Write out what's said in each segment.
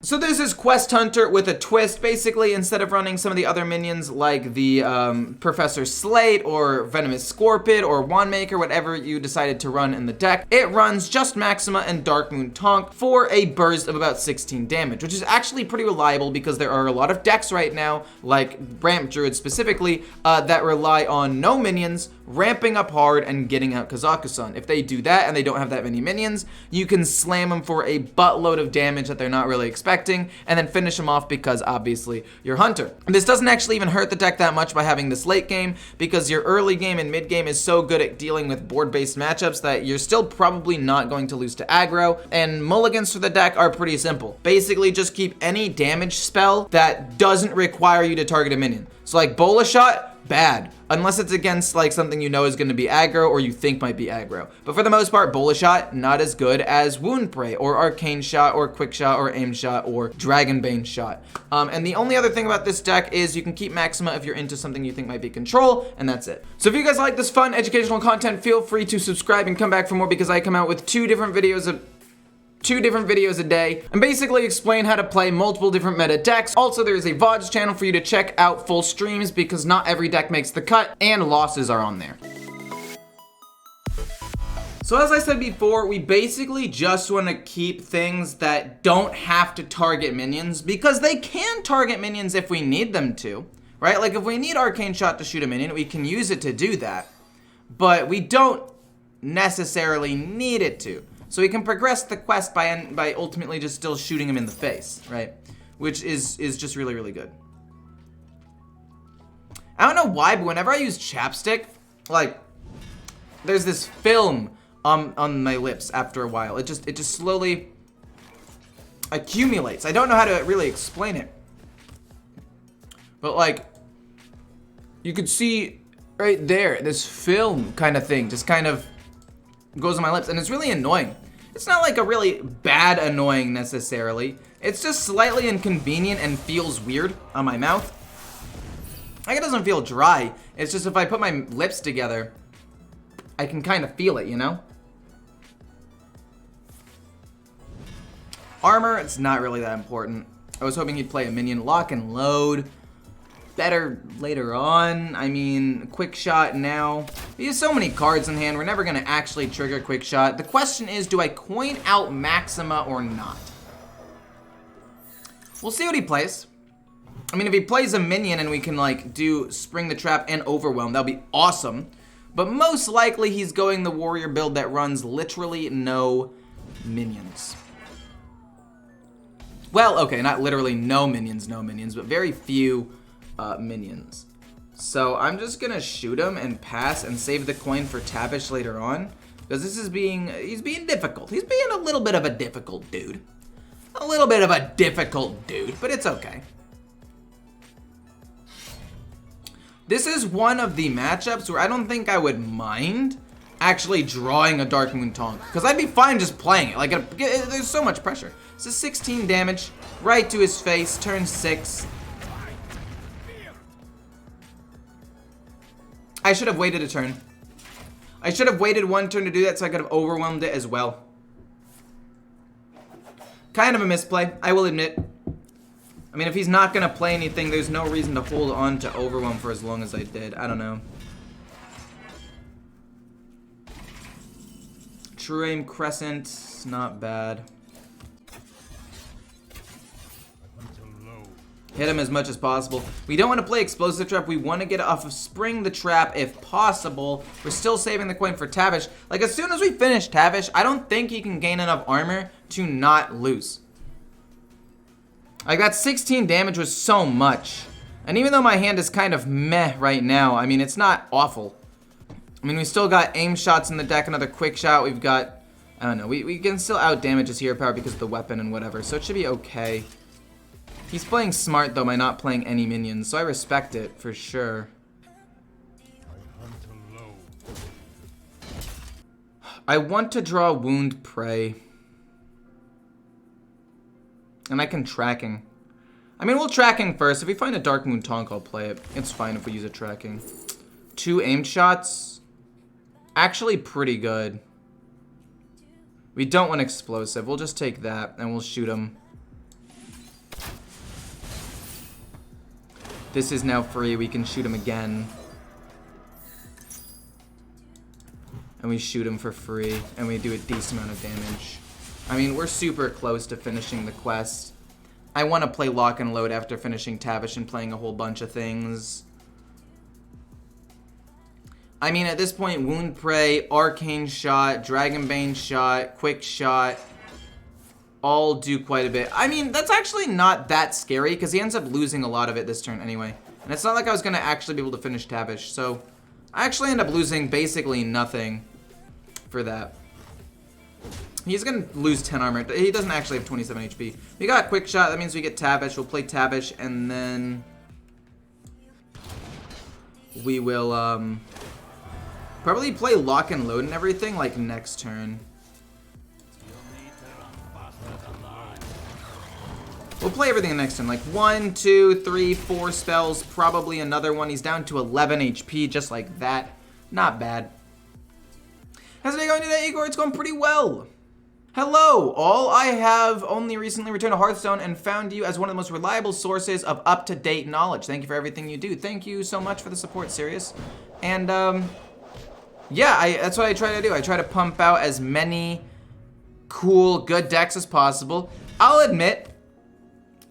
So there's this Quest Hunter with a twist. Basically, instead of running some of the other minions like the Professor Slate or Venomous Scorpid or Wandmaker, whatever you decided to run in the deck, it runs just Maxima and Darkmoon Tonk for a burst of about 16 damage, which is actually pretty reliable because there are a lot of decks right now, like Ramp Druid specifically, that rely on no minions, ramping up hard and getting out KAZAKUSAN. If they do that and they don't have that many minions, you can slam them for a buttload of damage that they're not really expecting, and then finish them off because obviously you're Hunter. This doesn't actually even hurt the deck that much by having this late game, because your early game and mid game is so good at dealing with board-based matchups that you're still probably not going to lose to aggro, and mulligans for the deck are pretty simple. Basically just keep any damage spell that doesn't require you to target a minion. So like Bola Shot, bad. Unless it's against like something you know is going to be aggro or you think might be aggro. But for the most part, Bola Shot, not as good as Wound Prey or Arcane Shot or Quick Shot or Aim Shot or Dragonbane Shot. And the only other thing about this deck is you can keep Maxima if you're into something you think might be control, and that's it. So if you guys like this fun educational content, feel free to subscribe and come back for more, because I come out with two different videos a day and basically explain how to play multiple different meta decks. Also, there's a VODs channel for you to check out full streams, because not every deck makes the cut and losses are on there. So as I said before, we basically just want to keep things that don't have to target minions, because they can target minions if we need them to, right? Like if we need Arcane Shot to shoot a minion, we can use it to do that, but we don't necessarily need it to. So we can progress the quest by ultimately just still shooting him in the face, right? Which is just really, really good. I don't know why, but whenever I use chapstick, like, there's this film on my lips after a while. It just slowly accumulates. I don't know how to really explain it. But like, you could see right there, this film kind of thing just kind of goes on my lips, and it's really annoying. It's not like a really bad annoying necessarily. It's just slightly inconvenient and feels weird on my mouth. Like, it doesn't feel dry. It's just if I put my lips together, I can kind of feel it, you know? Armor, it's not really that important. I was hoping he'd play a minion. Lock and load. Better later on. I mean, Quick Shot now. He has so many cards in hand, we're never gonna actually trigger Quick Shot. The question is, do I coin out Maxima or not? We'll see what he plays. I mean, if he plays a minion and we can like do Spring the Trap and Overwhelm, that'll be awesome. But most likely he's going the warrior build that runs literally no minions. Well, okay, not literally no minions, but very few minions. So I'm just gonna shoot him and pass and save the coin for Tavish later on, because he's being difficult. He's being a little bit of a difficult dude. But it's okay. This is one of the matchups where I don't think I would mind actually drawing a Darkmoon Tonk, because I'd be fine just playing it. Like, there's so much pressure. This is 16 damage right to his face, turn 6. I should have waited a turn. I should have waited one turn to do that so I could have overwhelmed it as well. Kind of a misplay, I will admit. I mean, if he's not going to play anything, there's no reason to hold on to overwhelm for as long as I did. I don't know. True Aim Crescent, not bad. Hit him as much as possible. We don't want to play Explosive Trap. We want to get off of Spring the Trap if possible. We're still saving the coin for Tavish. Like, as soon as we finish Tavish, I don't think he can gain enough armor to not lose. Like, that 16 damage was so much. And even though my hand is kind of meh right now, I mean, it's not awful. I mean, we still got aim shots in the deck, another quick shot. We've got, I don't know, we can still out damage his hero power because of the weapon and whatever. So it should be okay. He's playing smart, though, by not playing any minions, so I respect it, for sure. I want to draw Wound Prey. And I can Tracking. I mean, we'll Tracking first. If we find a Darkmoon Tonk, I'll play it. It's fine if we use a Tracking. 2 aimed shots. Actually pretty good. We don't want Explosive. We'll just take that, and we'll shoot him. This is now free. We can shoot him again. And we shoot him for free. And we do a decent amount of damage. I mean, we're super close to finishing the quest. I want to play Lock and Load after finishing Tavish and playing a whole bunch of things. I mean, at this point, Wound Prey, Arcane Shot, Dragonbane Shot, Quick Shot, all do quite a bit. I mean, that's actually not that scary, because he ends up losing a lot of it this turn anyway. And it's not like I was going to actually be able to finish Tavish, so I actually end up losing basically nothing for that. He's going to lose 10 armor. He doesn't actually have 27 HP. We got Quick Shot, that means we get Tavish. We'll play Tavish, and then we will, probably play Lock and Load and everything, like, next turn. We'll play everything next turn. Like, 1, 2, 3, 4 spells. Probably another one. He's down to 11 HP, just like that. Not bad. How's it going today, Igor? It's going pretty well. Hello, all. I have only recently returned to Hearthstone and found you as one of the most reliable sources of up-to-date knowledge. Thank you for everything you do. Thank you so much for the support, Sirius. And, yeah, that's what I try to do. I try to pump out as many cool, good decks as possible. I'll admit,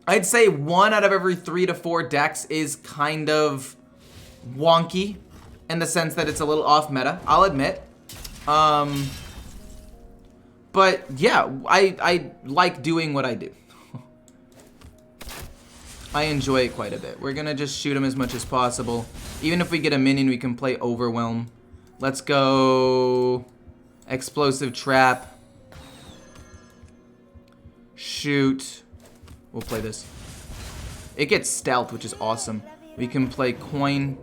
I'd say 1 out of every 3 to 4 decks is kind of wonky in the sense that it's a little off meta. I'll admit. But yeah, I like doing what I do. I enjoy it quite a bit. We're gonna just shoot him as much as possible. Even if we get a minion, we can play Overwhelm. Let's go Explosive Trap. Shoot. We'll play this. It gets Stealth, which is awesome. We can play Coin.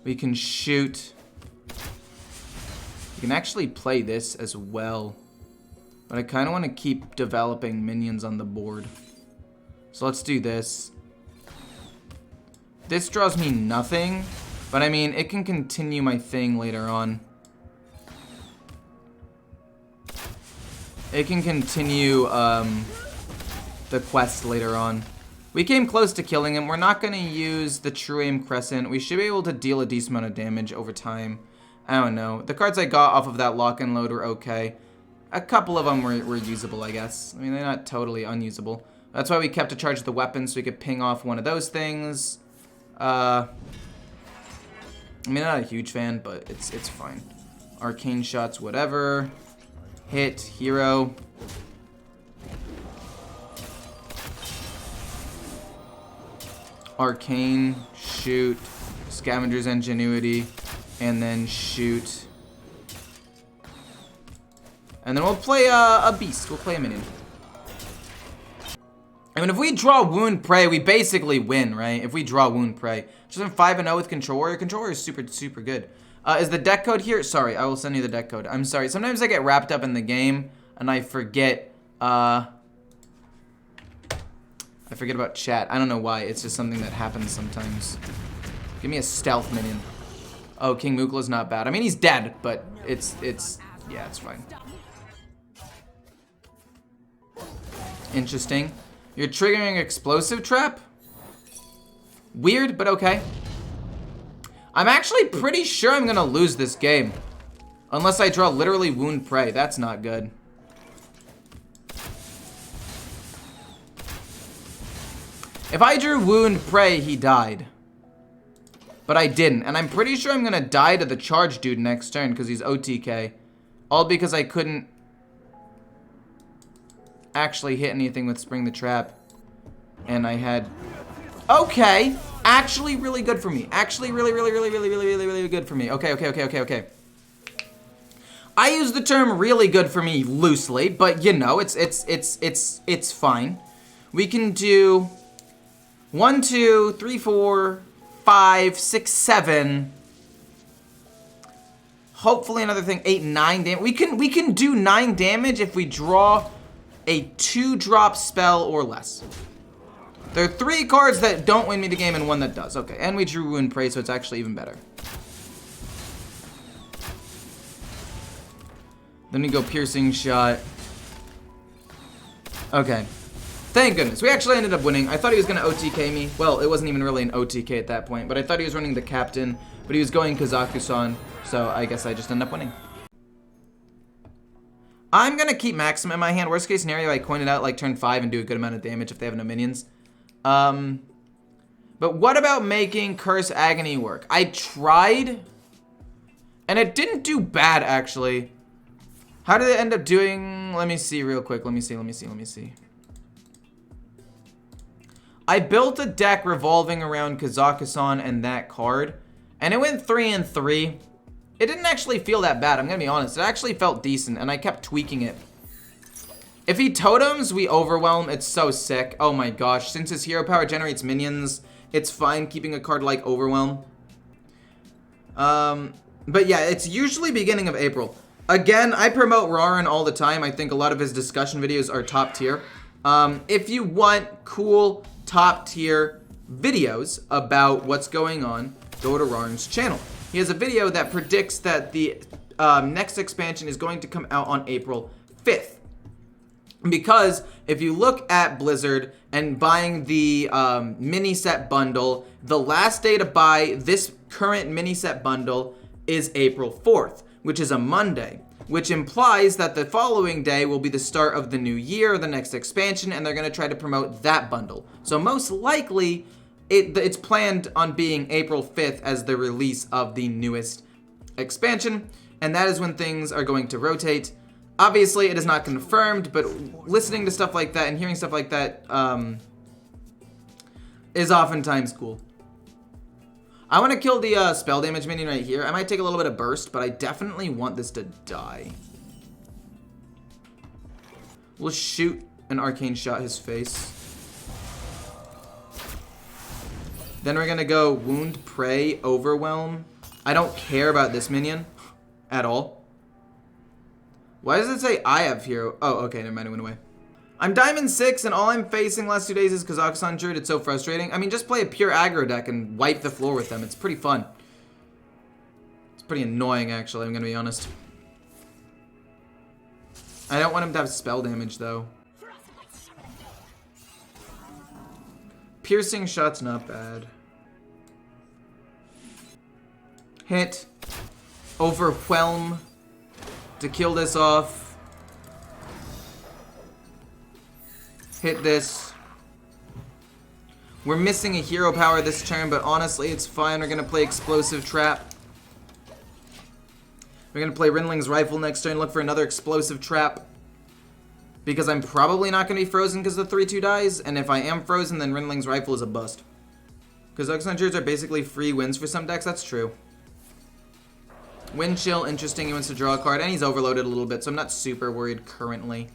We can shoot. We can actually play this as well. But I kind of want to keep developing minions on the board. So let's do this. This draws me nothing. But I mean, it can continue my thing later on. It can continue the quest later on. We came close to killing him. We're not going to use the True Aim Crescent. We should be able to deal a decent amount of damage over time. I don't know. The cards I got off of that Lock and Load were okay. A couple of them were usable, I guess. I mean, they're not totally unusable. That's why we kept a charge of the weapon, so we could ping off one of those things. I mean, I'm not a huge fan, but it's fine. Arcane Shots, whatever. Hit, hero. Arcane, shoot, Scavenger's Ingenuity, and then shoot. And then we'll play a beast. We'll play a minion. I mean, if we draw Wound Prey, we basically win, right? If we draw Wound Prey. Just in 5-0 with Control Warrior. Control Warrior is super, super good. Is the deck code here? Sorry, I will send you the deck code. I'm sorry. Sometimes I get wrapped up in the game, and I forget, I forget about chat. I don't know why. It's just something that happens sometimes. Give me a stealth minion. Oh, King Mukla's not bad. I mean, he's dead, but it's yeah, it's fine. Interesting. You're triggering Explosive Trap? Weird, but okay. I'm actually pretty sure I'm gonna lose this game. Unless I draw literally Wound Prey. That's not good. If I drew Wound Prey, he died. But I didn't. And I'm pretty sure I'm gonna die to the charge dude next turn because he's OTK. All because I couldn't actually hit anything with Spring the Trap. And I had... Okay. Actually really good for me. Actually really good for me. Okay. I use the term really good for me loosely, but you know, it's fine. We can do 1, 2, 3, 4, 5, 6, 7. Hopefully another thing, 8, 9 damage. We can do 9 damage if we draw a 2-drop spell or less. There are 3 cards that don't win me the game and 1 that does. Okay, and we drew Wound Prey, so it's actually even better. Then we go Piercing Shot. Okay. Thank goodness. We actually ended up winning. I thought he was going to OTK me. Well, it wasn't even really an OTK at that point, but I thought he was running the captain, but he was going KAZAKUSAN, so I guess I just ended up winning. I'm going to keep Maxima in my hand. Worst case scenario, I coin it out like turn 5 and do a good amount of damage if they have no minions. But what about making Curse Agony work? I tried, and it didn't do bad, actually. How did it end up doing? Let me see real quick. Let me see. I built a deck revolving around KAZAKUSAN and that card, and it went 3 and 3. It didn't actually feel that bad, I'm gonna be honest. It actually felt decent, and I kept tweaking it. If he totems, we overwhelm. It's so sick. Oh my gosh. Since his hero power generates minions, it's fine keeping a card like Overwhelm. But yeah, it's usually beginning of April. Again, I promote Rarin all the time. I think a lot of his discussion videos are top tier. If you want cool top tier videos about what's going on, go to Rarin's channel. He has a video that predicts that the next expansion is going to come out on April 5th. Because if you look at Blizzard and buying the mini set bundle, the last day to buy this current mini set bundle is April 4th, which is a Monday, which implies that the following day will be the start of the new year, the next expansion, and they're going to try to promote that bundle. So most likely, it's planned on being April 5th as the release of the newest expansion, and that is when things are going to rotate. Obviously, it is not confirmed, but listening to stuff like that and hearing stuff like that is oftentimes cool. I want to kill the spell damage minion right here. I might take a little bit of burst, but I definitely want this to die. We'll shoot an arcane shot his face. Then we're going to go wound, prey, overwhelm. I don't care about this minion at all. Why does it say I have hero? Oh, okay, never mind, it went away. I'm Diamond 6, and all I'm facing last 2 days is KAZAKUSAN Druid. It's so frustrating. I mean, just play a pure aggro deck and wipe the floor with them. It's pretty fun. It's pretty annoying, actually, I'm gonna be honest. I don't want him to have spell damage, though. Piercing shot's not bad. Hit. Overwhelm. To kill this off. Hit this. We're missing a hero power this turn, but honestly, it's fine. We're gonna play Explosive Trap. We're gonna play Rinling's Rifle next turn, look for another Explosive Trap. Because I'm probably not gonna be frozen because the 3/2 dies, and if I am frozen, then Rinling's Rifle is a bust. Because KAZAKUSAN Druids are basically free wins for some decks, that's true. Wind Chill, interesting, he wants to draw a card, and he's overloaded a little bit, so I'm not super worried currently.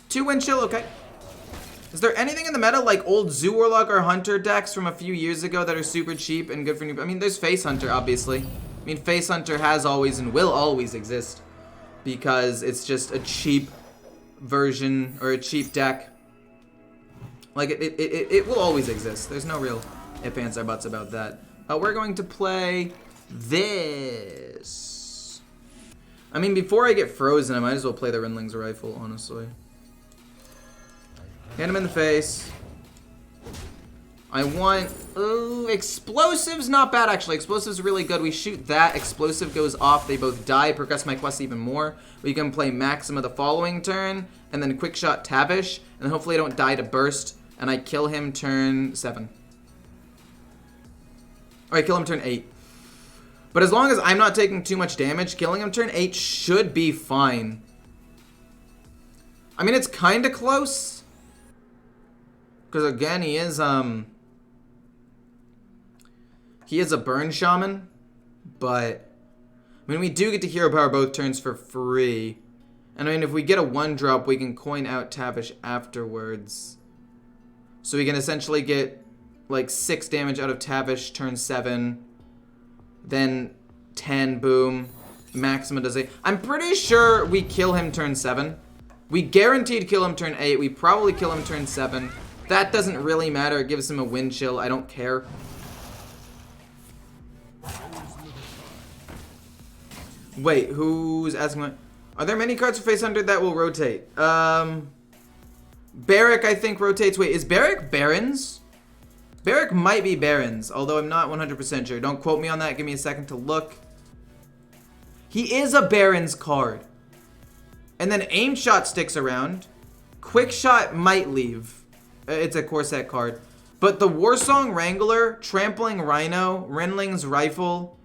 2 Wind Chill, okay. Is there anything in the meta like old Zoo Warlock or Hunter decks from a few years ago that are super cheap and good for new? I mean, there's Face Hunter, obviously. I mean, Face Hunter has always and will always exist because it's just a cheap version or a cheap deck. Like, it will always exist. There's no real ifs, ands, or buts about that. We're going to play this. I mean, before I get frozen, I might as well play the Rinling's Rifle, honestly. Hit him in the face. I want... Explosive's not bad, actually. Explosive's really good. We shoot that. Explosive goes off. They both die. Progress my quest even more. We can play Maxima the following turn, and then Quick Shot Tavish, and hopefully I don't die to burst, and I kill him turn 7. Or I kill him turn 8. But as long as I'm not taking too much damage, killing him turn 8 should be fine. I mean, it's kind of close. Because again, he is a burn shaman. But, I mean, we do get to hero power both turns for free. And I mean, if we get a 1-drop, we can coin out Tavish afterwards. So we can essentially get like 6 damage out of Tavish turn 7. Then 10, boom. Maxima does 8. I'm pretty sure we kill him turn 7. We guaranteed kill him turn 8. We probably kill him turn 7. That doesn't really matter. It gives him a wind chill. I don't care. Wait, who's asking what? Are there many cards for Face Hunter that will rotate? Barrack, I think, rotates. Wait, is Barrack Barons? Barrack might be Barons, although I'm not 100% sure. Don't quote me on that. Give me a second to look. He is a Barons card. And then Aim Shot sticks around. Quick Shot might leave. It's a core set card. But the Warsong Wrangler, Trampling Rhino, Renling's Rifle,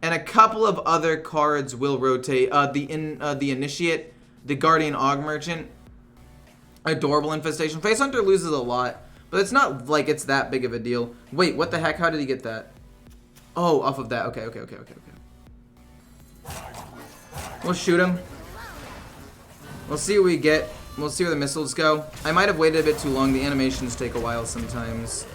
and a couple of other cards will rotate. The Initiate, the Guardian Og Merchant, Adorable Infestation. Face Hunter loses a lot, but it's not like it's that big of a deal. Wait, what the heck? How did he get that? Oh, off of that. Okay. We'll shoot him. We'll see what we get. We'll see where the missiles go. I might have waited a bit too long. The animations take a while sometimes.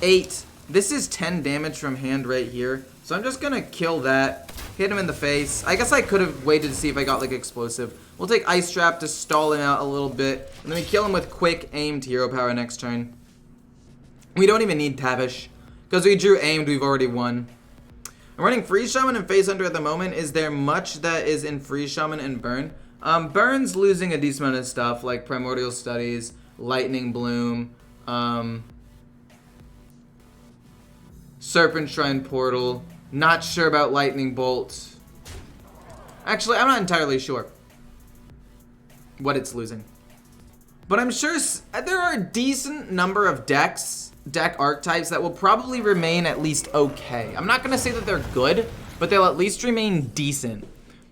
8. This is 10 damage from hand right here. So I'm just gonna kill that. Hit him in the face. I guess I could have waited to see if I got like explosive. We'll take Ice Trap to stall him out a little bit. And then we kill him with quick aimed hero power next turn. We don't even need Tavish. Because we drew aimed, we've already won. I'm running Freeze Shaman and Face Hunter at the moment. Is there much that is in Freeze Shaman and Burn? Burn's losing a decent amount of stuff like Primordial Studies, Lightning Bloom, Serpent Shrine Portal. Not sure about Lightning Bolt. Actually, I'm not entirely sure what it's losing. But I'm sure there are a decent number of deck archetypes that will probably remain at least okay. I'm not going to say that they're good, but they'll at least remain decent.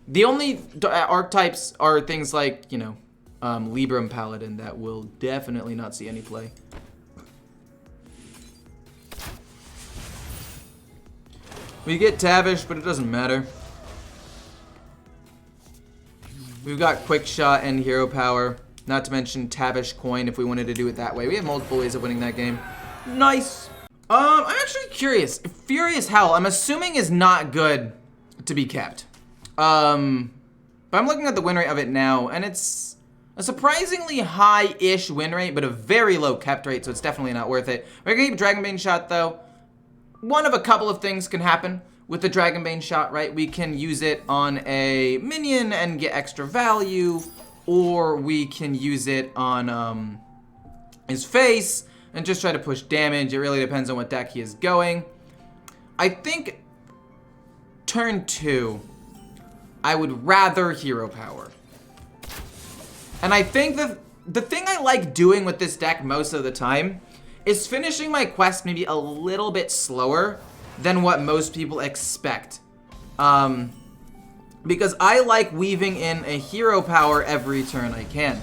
The only archetypes are things like, you know, Libram Paladin that will definitely not see any play. We get Tavish, but it doesn't matter. We've got Quick Shot and Hero Power. Not to mention Tavish Coin if we wanted to do it that way. We have multiple ways of winning that game. Nice. I'm actually curious. Furious Howl, I'm assuming is not good to be kept. But I'm looking at the win rate of it now, and it's a surprisingly high-ish win rate, but a very low kept rate, so it's definitely not worth it. We're gonna keep Dragonbane Shot, though. One of a couple of things can happen with the Dragonbane Shot, right? We can use it on a minion and get extra value, or we can use it on his face and just try to push damage. It really depends on what deck he is going. I think turn 2, I would rather Hero Power. And I think that the thing I like doing with this deck most of the time is finishing my quest maybe a little bit slower than what most people expect. Because I like weaving in a Hero Power every turn I can.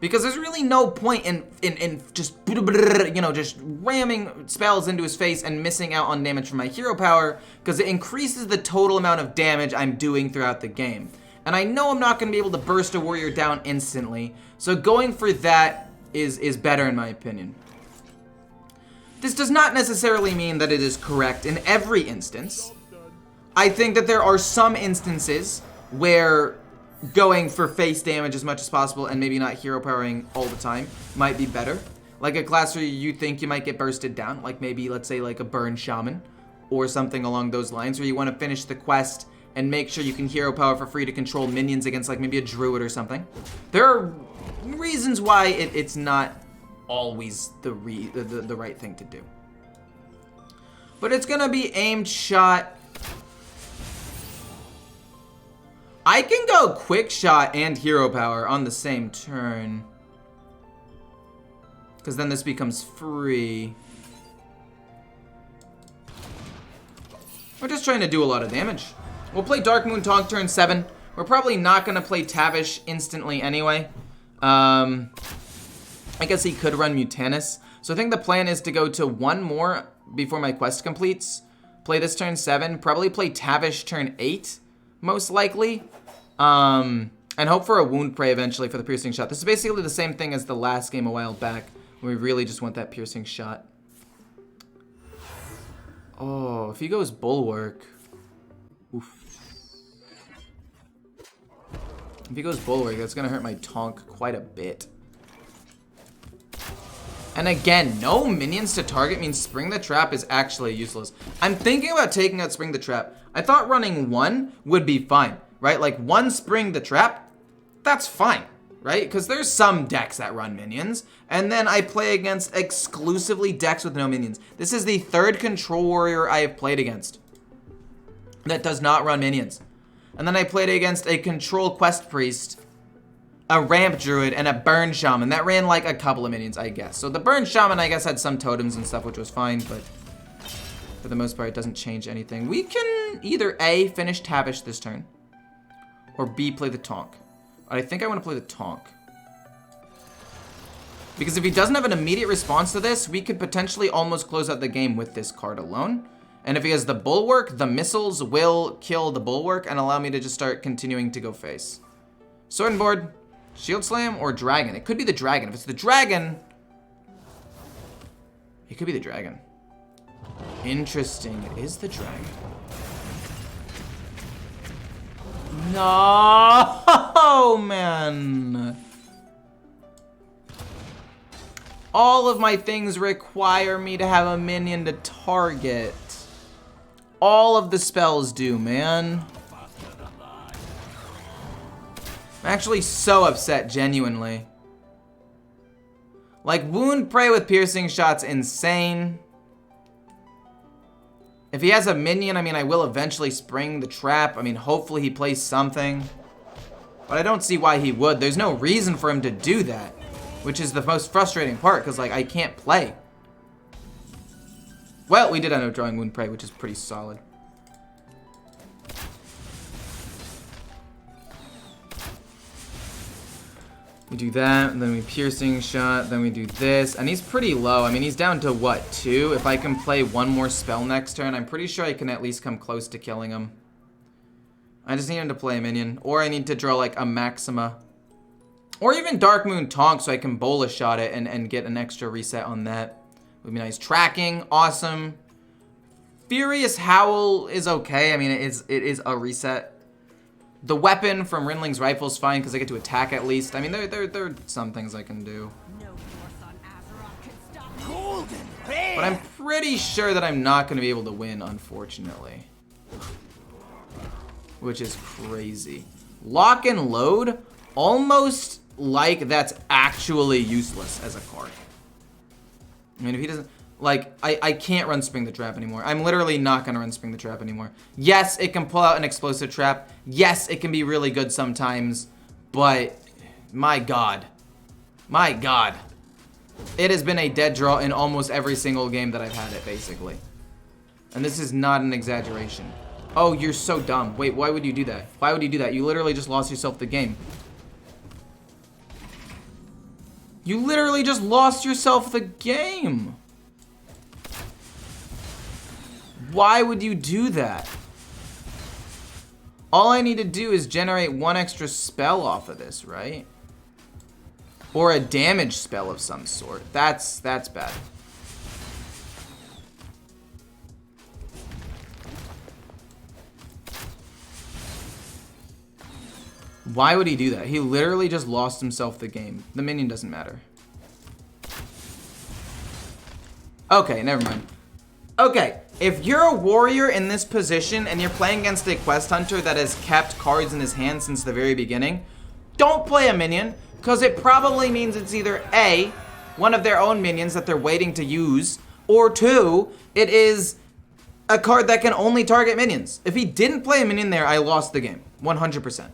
Because there's really no point in just, you know, just ramming spells into his face and missing out on damage from my Hero Power, because it increases the total amount of damage I'm doing throughout the game. And I know I'm not going to be able to burst a warrior down instantly, so going for that is better in my opinion. This does not necessarily mean that it is correct in every instance. I think that there are some instances where going for face damage as much as possible and maybe not hero powering all the time might be better. Like a class where you think you might get bursted down, like maybe, let's say, like a Burn Shaman or something along those lines, where you want to finish the quest and make sure you can hero power for free to control minions against like maybe a druid or something. There are reasons why it's not always the right thing to do. But it's gonna be Aimed Shot. I can go Quick Shot and Hero Power on the same turn, because then this becomes free. We're just trying to do a lot of damage. We'll play Dark Moon Tonk turn 7. We're probably not going to play Tavish instantly anyway. I guess he could run Mutanus. So I think the plan is to go to one more before my quest completes. Play this turn 7. Probably play Tavish turn 8, most likely. And hope for a Wound Prey eventually for the Piercing Shot. This is basically the same thing as the last game a while back, where we really just want that Piercing Shot. Oh, if he goes Bulwark. Oof. If he goes Bulwark, that's going to hurt my Tonk quite a bit. And again, no minions to target means Spring the Trap is actually useless. I'm thinking about taking out Spring the Trap. I thought running 1 would be fine, right? Like 1 Spring the Trap, that's fine, right? Because there's some decks that run minions, and then I play against exclusively decks with no minions. This is the third control warrior I have played against that does not run minions. And then I played against a control quest priest, a ramp druid, and a burn shaman that ran like a couple of minions, I guess. So the burn shaman, I guess, had some totems and stuff, which was fine, but for the most part, it doesn't change anything. We can either A, finish Tavish this turn, or B, play the Tonk. I think I want to play the Tonk. Because if he doesn't have an immediate response to this, we could potentially almost close out the game with this card alone. And if he has the Bulwark, the missiles will kill the Bulwark and allow me to just start continuing to go face. Sword and Board, Shield Slam, or Dragon. It could be the Dragon. If it's the Dragon, it could be the Dragon. Interesting. It is the Dragon. No, man. All of my things require me to have a minion to target. All of the spells do, man. I'm actually so upset, genuinely. Like, Wound Prey with Piercing Shot's insane. If he has a minion, I mean, I will eventually spring the trap. I mean, hopefully he plays something. But I don't see why he would. There's no reason for him to do that. Which is the most frustrating part, because, like, I can't play. Well, we did end up drawing Wound Prey, which is pretty solid. We do that, and then we Piercing Shot, then we do this, and he's pretty low. I mean, he's down to, what, 2? If I can play one more spell next turn, I'm pretty sure I can at least come close to killing him. I just need him to play a minion, or I need to draw, like, a Maxima. Or even Dark Moon Tonk so I can Bola Shot it and get an extra reset on that. Would be nice. Tracking, awesome. Furious Howl is okay. I mean, it is a reset. The weapon from Rinling's rifle is fine because I get to attack at least. I mean, there are some things I can do. But I'm pretty sure that I'm not going to be able to win, unfortunately. Which is crazy. Lock and Load, almost like that's actually useless as a card. I mean, if he doesn't... Like, I can't run Spring the Trap anymore. I'm literally not going to run Spring the Trap anymore. Yes, it can pull out an Explosive Trap. Yes, it can be really good sometimes. But, my God. My God. It has been a dead draw in almost every single game that I've had it, basically. And this is not an exaggeration. Oh, you're so dumb. Wait, why would you do that? Why would you do that? You literally just lost yourself the game. You literally just lost yourself the game. Why would you do that? All I need to do is generate one extra spell off of this, right? Or a damage spell of some sort. That's bad. Why would he do that? He literally just lost himself the game. The minion doesn't matter. Okay, never mind. Okay, if you're a warrior in this position and you're playing against a quest hunter that has kept cards in his hand since the very beginning, don't play a minion, because it probably means it's either A, one of their own minions that they're waiting to use, or 2, it is a card that can only target minions. If he didn't play a minion there, I lost the game, 100%.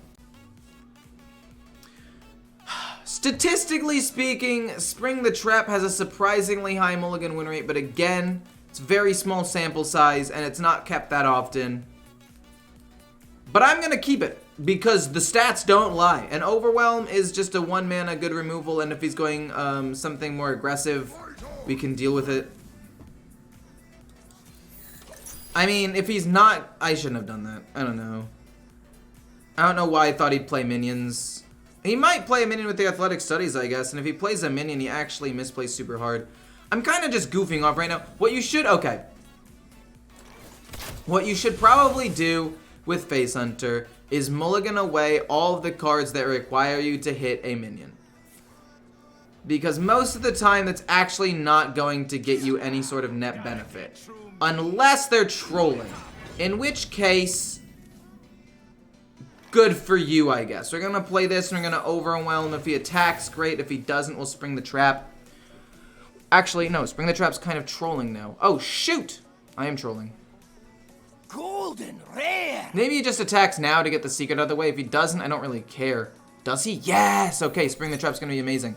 Statistically speaking, Spring the Trap has a surprisingly high mulligan win rate, but again, it's very small sample size and it's not kept that often. But I'm gonna keep it because the stats don't lie. And Overwhelm is just a 1 mana good removal, and if he's going something more aggressive, we can deal with it. I mean, if he's not, I shouldn't have done that. I don't know. I don't know why I thought he'd play minions. He might play a minion with the Athletic Studies, I guess, and if he plays a minion, he actually misplays super hard. I'm kind of just goofing off right now. What you should probably do with Face Hunter is mulligan away all of the cards that require you to hit a minion. Because most of the time, that's actually not going to get you any sort of net benefit. Unless they're trolling. In which case, good for you, I guess. We're gonna play this and we're gonna overwhelm. If he attacks, great. If he doesn't, we'll spring the trap. Actually, no, spring the trap's kind of trolling now. Oh, shoot! I am trolling. Golden rare. Maybe he just attacks now to get the secret out of the way. If he doesn't, I don't really care. Does he? Yes! Okay, spring the trap's gonna be amazing.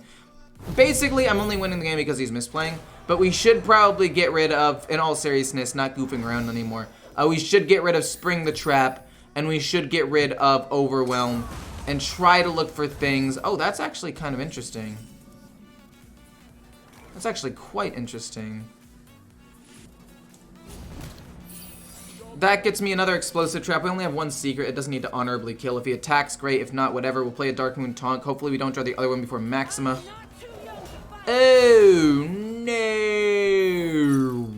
Basically, I'm only winning the game because he's misplaying, but we should probably get rid of, in all seriousness, not goofing around anymore. We should get rid of spring the trap, and we should get rid of overwhelm, and try to look for things. Oh, that's actually kind of interesting. That's actually quite interesting. That gets me another explosive trap. We only have one secret. It doesn't need to honorably kill. If he attacks, great. If not, whatever. We'll play a Dark Moon Taunt. Hopefully we don't draw the other one before Maxima. Oh, no.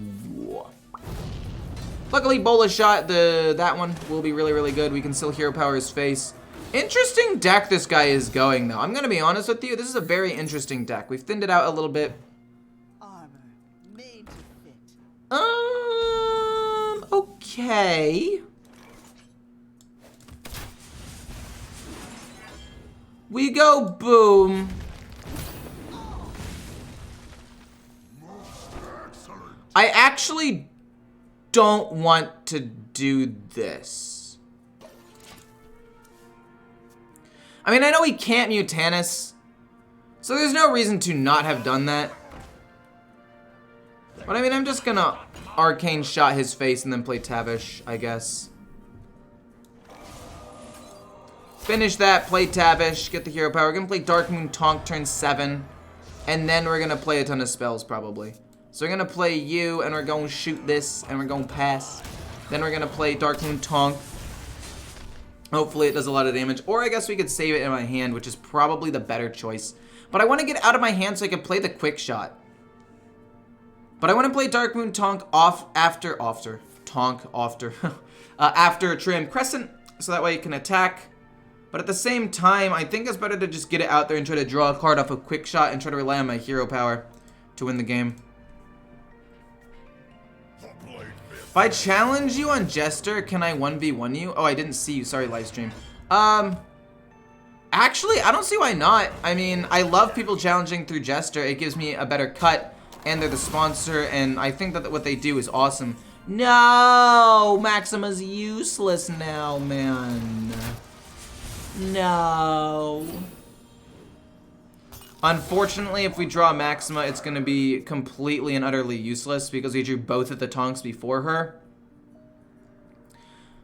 Luckily, Bola shot that one will be really, really good. We can still hero power his face. Interesting deck this guy is going, though. I'm going to be honest with you. This is a very interesting deck. We've thinned it out a little bit. Armor made to fit. Okay. We go boom. I actually don't want to do this. I mean, I know he can't Mutanus, so there's no reason to not have done that. But I mean, I'm just gonna Arcane Shot his face and then play Tavish, I guess. Finish that, play Tavish, get the hero power. We're gonna play Dark Moon Tonk turn 7, and then we're gonna play a ton of spells probably. So we're gonna play you, and we're gonna shoot this, and we're gonna pass. Then we're gonna play Dark Moon Tonk. Hopefully it does a lot of damage. Or I guess we could save it in my hand, which is probably the better choice. But I want to get out of my hand so I can play the quick shot. But I want to play Dark Moon Tonk after Trim Crescent, so that way it can attack. But at the same time, I think it's better to just get it out there and try to draw a card off a quick shot and try to rely on my hero power to win the game. If I challenge you on Jester, can I 1v1 you? Oh, I didn't see you. Sorry, live stream. Actually, I don't see why not. I mean, I love people challenging through Jester. It gives me a better cut, and they're the sponsor, and I think that what they do is awesome. No! Maxima's useless now, man. No. Unfortunately, if we draw Maxima, it's going to be completely and utterly useless because we drew both of the Tonks before her.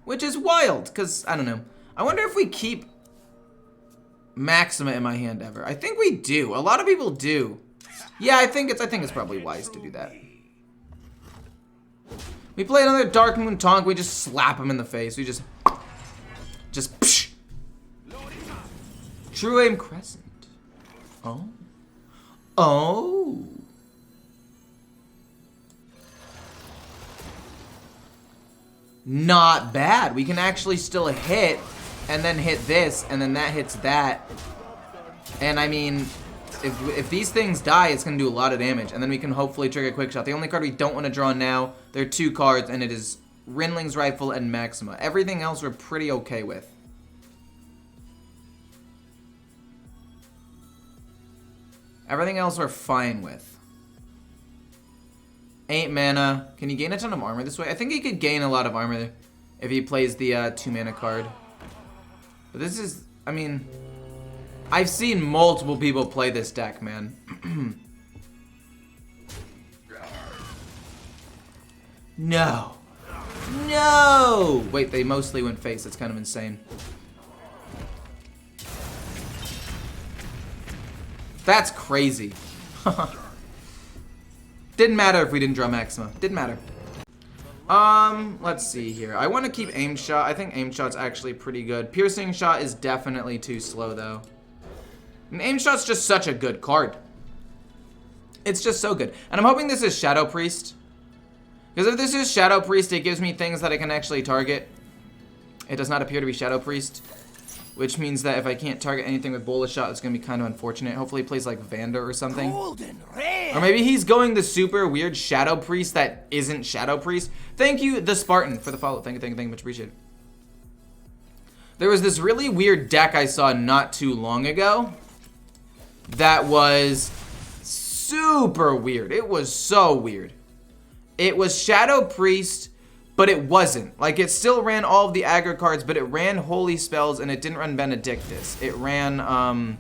Which is wild, because, I don't know. I wonder if we keep Maxima in my hand ever. I think we do. A lot of people do. Yeah, I think it's probably wise to do that. We play another Dark Moon Tonk, we just slap him in the face. We just psh. True Aim Crescent. Oh. Oh. Not bad. We can actually still hit, and then hit this, and then that hits that. And I mean, if these things die, it's going to do a lot of damage, and then we can hopefully trigger a quick shot. The only card we don't want to draw now, there are 2 cards, and it is Rinling's Rifle and Maxima. Everything else we're pretty okay with. Everything else we're fine with. 8 mana. Can he gain a ton of armor this way? I think he could gain a lot of armor if he plays the 2 mana card. But this is, I mean, I've seen multiple people play this deck, man. No. No! Wait, they mostly went face. That's kind of insane. That's crazy. Didn't matter if we didn't draw Maxima. Didn't matter. Let's see here. I want to keep Aim Shot. I think Aim Shot's actually pretty good. Piercing Shot is definitely too slow, though. I mean, Aim Shot's just such a good card. It's just so good. And I'm hoping this is Shadow Priest. Because if this is Shadow Priest, it gives me things that I can actually target. It does not appear to be Shadow Priest. Which means that if I can't target anything with Bola Shot, it's going to be kind of unfortunate. Hopefully he plays like Vander or something. Or maybe he's going the super weird Shadow Priest that isn't Shadow Priest. Thank you, the Spartan, for the follow. Thank you, much appreciated. There was this really weird deck I saw not too long ago that was super weird. It was so weird. It was Shadow Priest, but it wasn't. Like, it still ran all of the aggro cards, but it ran Holy Spells, and it didn't run Benedictus. It ran,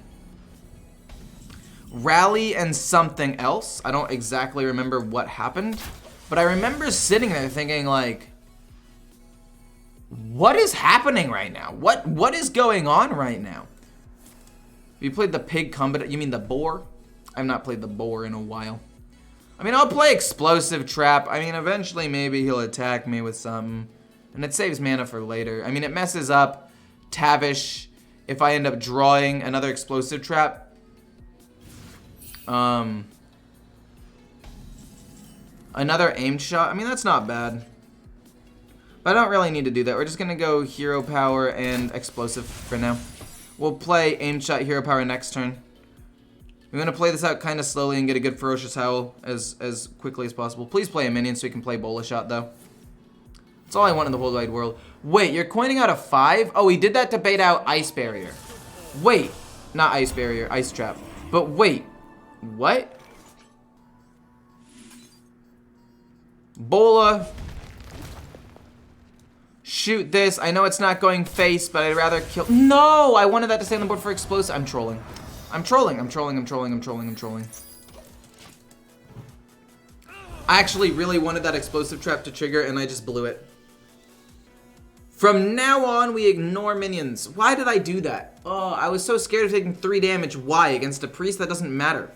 Rally and something else. I don't exactly remember what happened, but I remember sitting there thinking, like, what is happening right now? What is going on right now? You played the pig combat, you mean the boar? I've not played the boar in a while. I mean, I'll play Explosive Trap. I mean, eventually maybe he'll attack me with something. And it saves mana for later. I mean, it messes up Tavish if I end up drawing another Explosive Trap. Another aimed shot. I mean, that's not bad. But I don't really need to do that. We're just going to go Hero Power and Explosive for now. We'll play aimed shot, Hero Power next turn. We're going to play this out kind of slowly and get a good Ferocious Howl as quickly as possible. Please play a minion so we can play Bola Shot, though. That's all I want in the whole wide world. Wait, you're coining out a 5? Oh, he did that to bait out Ice Barrier. Wait. Not Ice Barrier, Ice Trap. But wait. What? Bola. Shoot this. I know it's not going face, but I'd rather kill. No! I wanted that to stay on the board for Explosive. I'm trolling. I'm trolling. I actually really wanted that Explosive Trap to trigger, and I just blew it. From now on, we ignore minions. Why did I do that? Oh, I was so scared of taking 3 damage. Why? Against a priest? That doesn't matter.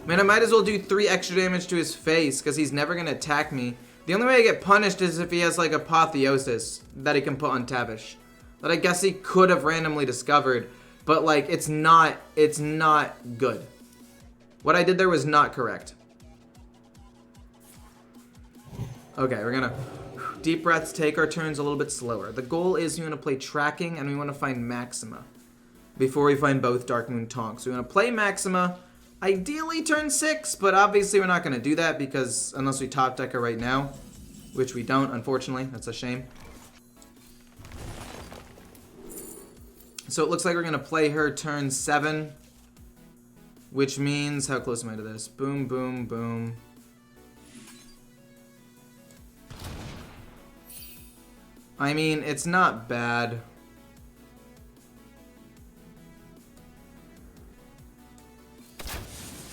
Man, I might as well do 3 extra damage to his face, because he's never going to attack me. The only way I get punished is if he has, like, Apotheosis that he can put on Tavish. That I guess he could have randomly discovered, but, like, it's not good. What I did there was not correct. Okay, we're gonna deep breaths, take our turns a little bit slower. The goal is we want to play Tracking, and we want to find Maxima before we find both Darkmoon Tonks. We want to play Maxima, ideally turn 6, but obviously we're not going to do that because unless we top deck her right now, which we don't, unfortunately. That's a shame. So it looks like we're going to play her turn 7, which means, how close am I to this? Boom, boom, boom. I mean, it's not bad.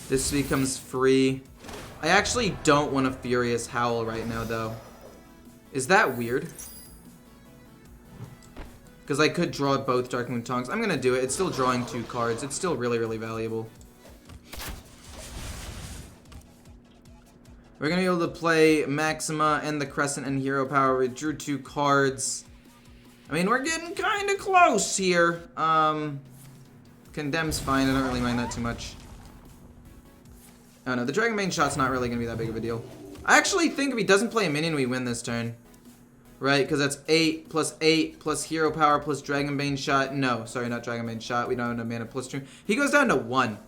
This becomes free. I actually don't want a Furious Howl right now, though. Is that weird? Because I could draw both Darkmoon Tonks. I'm going to do it. It's still drawing 2 cards. It's still really, really valuable. We're going to be able to play Maxima and the Crescent and Hero Power. We drew 2 cards. I mean, we're getting kind of close here. Condemn's fine. I don't really mind that too much. Oh no, the Dragonbane shot's not really going to be that big of a deal. I actually think if he doesn't play a minion, we win this turn. Right? Because that's 8 plus Hero Power plus Dragonbane shot. No, sorry, not Dragonbane shot. We don't have a mana plus 2. He goes down to 1.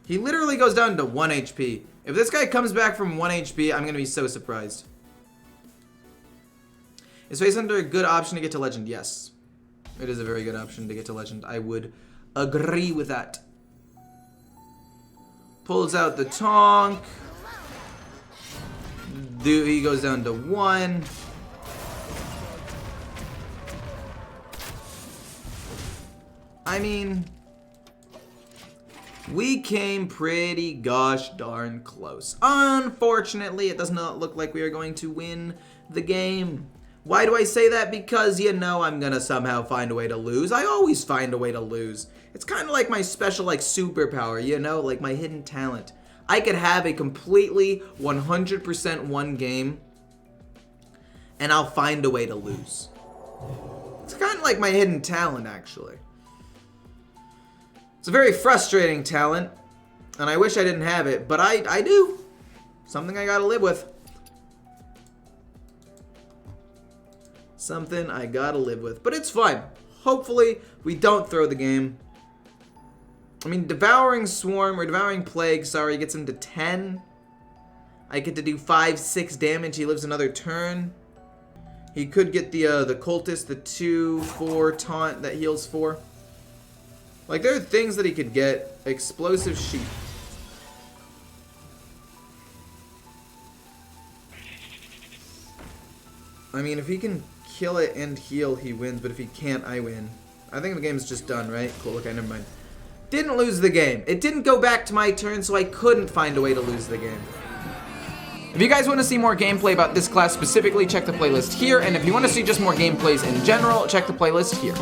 He literally goes down to 1 HP. If this guy comes back from 1 HP, I'm going to be so surprised. Is Face Hunter a good option to get to Legend? Yes. It is a very good option to get to Legend. I would agree with that. Pulls out the Tonk. He goes down to 1. I mean, we came pretty gosh darn close. Unfortunately, it does not look like we are going to win the game. Why do I say that? Because, you know, I'm gonna somehow find a way to lose. I always find a way to lose. It's kind of like my special, like, superpower, you know? Like, my hidden talent. I could have a completely 100% won game, and I'll find a way to lose. It's kind of like my hidden talent, actually. It's a very frustrating talent, and I wish I didn't have it, but I do. Something I gotta live with. Something I gotta live with. But it's fine. Hopefully, we don't throw the game. I mean, Devouring Swarm, or Devouring Plague, sorry, gets him to 10. I get to do 5, 6 damage. He lives another turn. He could get the cultist, the 2/4 taunt that heals 4. Like, there are things that he could get. Explosive sheep. I mean, if he can kill it and heal, he wins, but if he can't, I win. I think the game's just done, right? Cool, okay, never mind. Didn't lose the game. It didn't go back to my turn, so I couldn't find a way to lose the game. If you guys want to see more gameplay about this class specifically, check the playlist here, and if you want to see just more gameplays in general, check the playlist here.